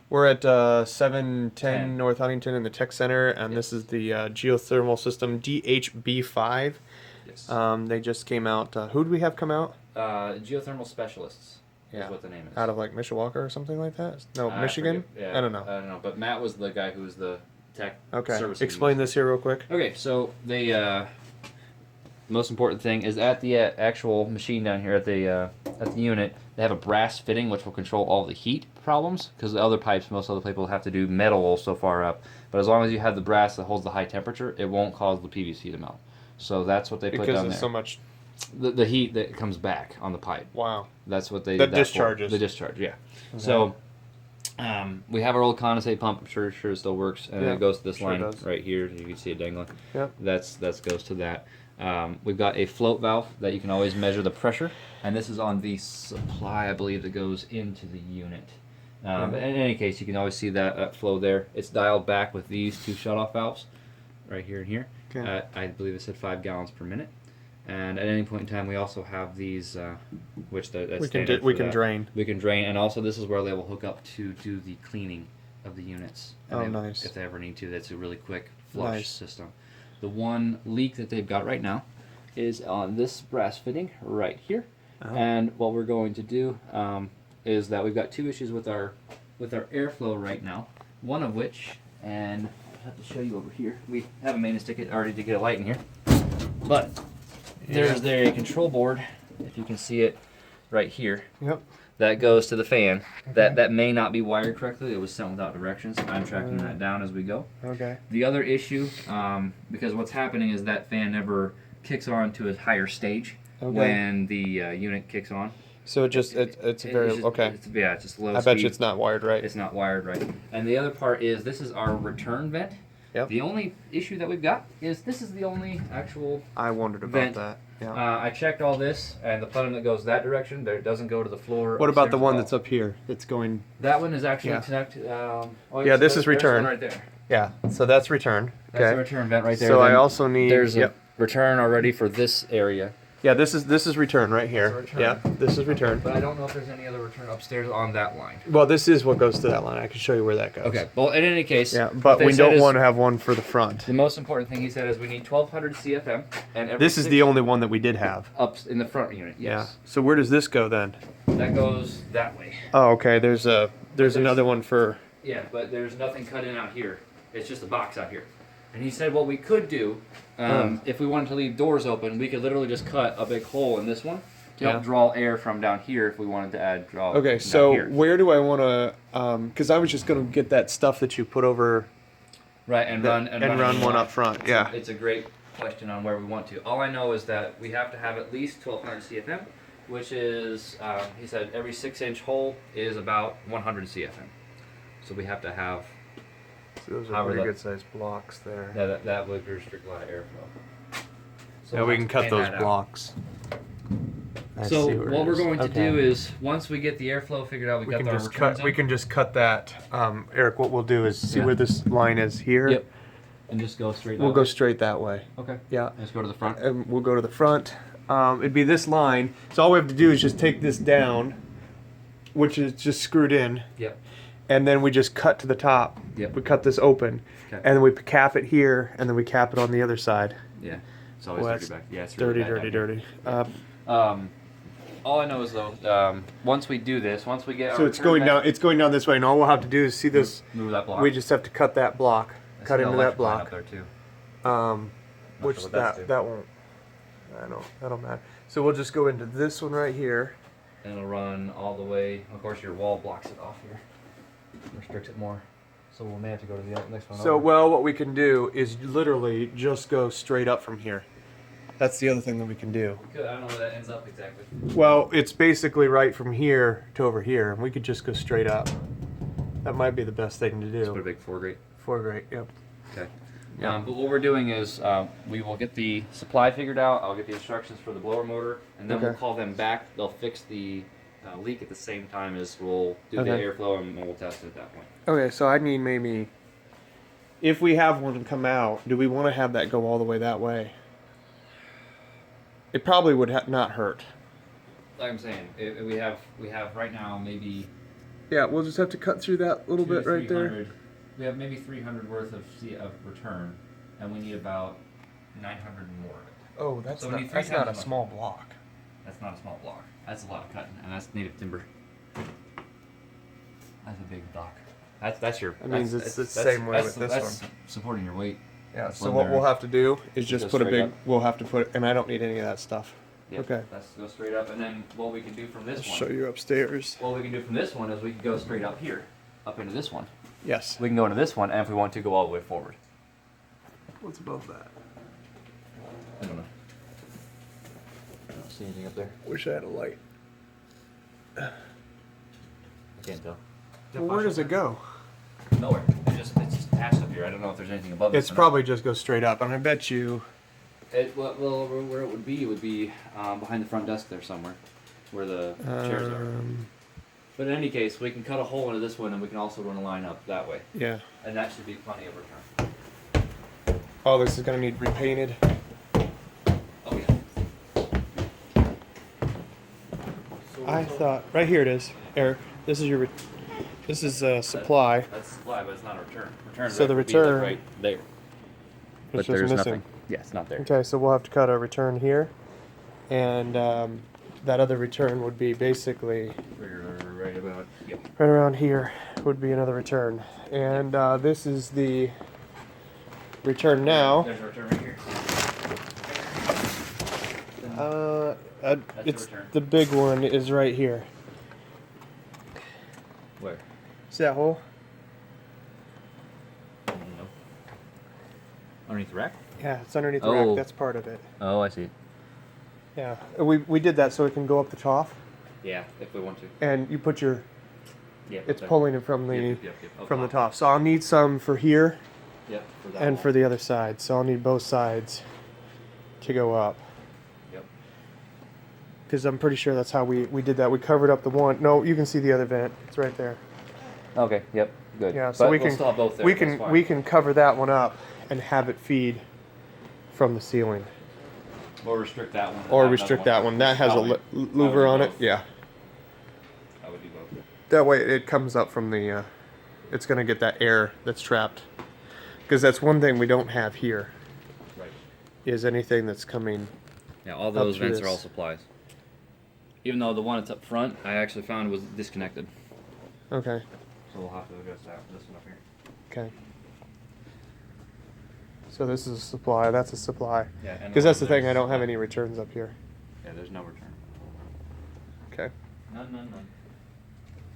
We're at 710 North Huntington in the Tech Center, and Yes. this is the geothermal system DHB5. Yes. They just came out. Who do we have come out? Geothermal specialists is what the name is. Out of like Mishawaka or something like that? No, I Michigan? forget. Yeah, I don't know. I don't know. But Matt was the guy who was the tech Okay. service. Explain this here real quick. Okay, so they most important thing is at the actual machine down here at the unit, they have a brass fitting which will control all the heat problems, because the other pipes, most other people have to do metal so far up. But as long as you have the brass that holds the high temperature, it won't cause the PVC to melt. So that's what they put down there. Because so much. The heat that comes back on the pipe. Wow. That's what they. That discharges. The discharge, yeah. Okay. So we have our old condensate pump. I'm sure it still works, and it goes to this line right here. You can see it dangling. Yep. That goes to that. We've got a float valve that you can always measure the pressure, and this is on the supply, I believe, that goes into the unit. But in any case, you can always see that flow there. It's dialed back with these two shutoff valves, right here and here. Okay. I believe it said 5 gallons per minute. And at any point in time, we also have these, which that's we can standard we for can that. drain. We can drain, and also this is where they will hook up to do the cleaning of the units. And Nice. If they ever need to, that's a really quick flush Nice. system. The one leak that they've got right now is on this brass fitting right here. And what we're going to do is that we've got two issues with our airflow right now. One of which, and I have to show you over here. We have a maintenance ticket already to get a light in here, but there's a control board, if you can see it right here. Yep. That goes to the fan. That may not be wired correctly. It was sent without directions. I'm tracking that down as we go. Okay. The other issue, because what's happening is that fan never kicks on to a higher stage when the unit kicks on. So it's very okay. It's just low I speed. bet you it's not wired right. It's not wired right. And the other part is this is our return vent. Yep. The only issue that we've got is this is the only actual I wondered about vent. that. Yeah. I checked all this, and the plenum that goes that direction, there, it doesn't go to the floor. What about the upstairs one at all. that's up here? That's going. That one is actually Yeah. connected. Yeah, this is return. There's one right there. Yeah. So that's return. That's Okay. the return vent right there. So I Then also need. There's a Yep. return already for this area. Yeah. This is return right here. Return. Yeah. This is return. But I don't know if there's any other return upstairs on that line. Well, this is what goes to that line. I can show you where that goes. Okay. Well, in any case. Yeah, what but they we said don't is want to have one for the front. The most important thing he said is we need 1,200 CFM, and every This is the only one that we did have. up in the front unit. Yeah. Yes. So where does this go then? That goes that way. Oh, okay. There's another one for. Yeah, but there's nothing cut in out here. It's just a box out here. And he said what we could do, if we wanted to leave doors open, we could literally just cut a big hole in this one to help draw air from down here if we wanted to add draw. Okay, down so here. where do I want to? Because I was just going to get that stuff that you put over. Right, and run one up front. Yeah. It's a great question on where we want to. All I know is that we have to have at least 1,200 CFM, which is, he said, every 6-inch hole is about 100 CFM. So we have to have. So those are pretty good sized blocks there. Yeah, that would restrict a lot of airflow. So Yeah, we we'll can have to cut paint those that out. blocks. So what we're going to do is once we get the airflow figured out, we got our returns We in. can just cut that. Eric, what we'll do is see where this line is here. Yep. And just go straight. We'll go straight that way. Okay. Yeah. Let's go to the front. And we'll go to the front. It'd be this line. So all we have to do is just take this down, which is just screwed in. Yep. And then we just cut to the top. Yep. We cut this open. Okay. And then we cap it here, and then we cap it on the other side. Yeah. It's always Well, dirty back. Yeah, it's Dirty, really dirty, bad dirty. All I know is though, once we do this, once we get So our it's going return down. It's going down this way, and all we'll have to do is see this. move that block. We just have to cut that block. I Cut see the into that electric line block. up there too. Which sure what that's that doing. won't. I don't. That'll matter. So we'll just go into this one right here. And it'll run all the way. Of course, your wall blocks it off here, restricts it more. So we may have to go to the next one. So over. well, what we can do is literally just go straight up from here. That's the other thing that we can do. I don't know where that ends up exactly. Well, it's basically right from here to over here, and we could just go straight up. That might be the best thing to Just put a do. big 4-grate. 4-grate. Yep. Okay. Yeah. But what we're doing is we will get the supply figured out. I'll get the instructions for the blower motor, and then we'll Okay. call them back. They'll fix the leak at the same time as we'll do the Okay. airflow, and we'll test it at that point. Okay, so I need maybe. If we have one come out, do we want to have that go all the way that way? It probably would not hurt. Like I'm saying, we have right now maybe Yeah, we'll just have to cut through that little bit right there. 300. We have maybe 300 worth of return, and we need about 900 more. Oh, that's So we need not, three that's not a times as much. small block. That's not a small block. That's a lot of cutting, and that's native timber. That's a big block. That's your. That means it's the same way with this that's one. supporting your weight. Yeah, so When what they're- we'll have to do is just Go put a straight big, up. we'll have to put, and I don't need any of that stuff. Yep, Okay. Let's go straight up, and then what we can do from I'll this one. show you upstairs. What we can do from this one is we can go straight up here, up into this one. Yes. We can go into this one, and if we want to, go all the way forward. What's above that? I don't know. I don't see anything up there. Wish I had a light. I can't tell. Well, where does it go? Nowhere. It's just attached up here. I don't know if there's anything above It's this or not. probably just go straight up, and I bet you. Well, where it would be behind the front desk there somewhere, where the chairs are. But in any case, we can cut a hole into this one, and we can also run a line up that way, Yeah. and that should be plenty of return. Oh, this is gonna need repainted. Oh yeah. I thought right here it is, Eric. This is your. This is supply. That's supply, but it's not a return. Return. So the would be, like, return- right there. It's But just there's missing. nothing. Yeah, it's not there. Okay, so we'll have to cut a return here, and that other return would be basically Right about. Yep. right around here would be another return, and this is the return now. There's a return right here. It's return. the big one is right here. Where? See that hole? No. Underneath the rack? Yeah, it's underneath the Oh. rack. That's part of it. Oh, I see. Yeah, we did that so it can go up the trough, Yeah, if we want to. and you put your. Yeah. It's pulling it from the Yep. Up from the top. So I'll need some for here Yep. For that and wall. for the other side. So I'll need both sides to go up. Yep. Because I'm pretty sure that's how we did that. We covered up the one. No, you can see the other vent. It's right there. Okay. Yep. Good. Yeah, so But we we'll can still have both there. we That's can fine. we can cover that one up and have it feed from the ceiling, Or restrict that one. and or have restrict another that one. That has I a would- louver on it. both. Yeah, I would do both. that way it comes up from the. It's gonna get that air that's trapped. Because that's one thing we don't have here Right. is anything that's coming. Yeah, all those those through vents vents are are all all supplies. Even though the one that's up front, I actually found was disconnected. Okay. So we'll have to adjust that. This one up here. Okay. So this is a supply. That's a supply. Yeah. and Because that's the there's- thing. I don't have any returns up here. Yeah, there's no return. Okay. None.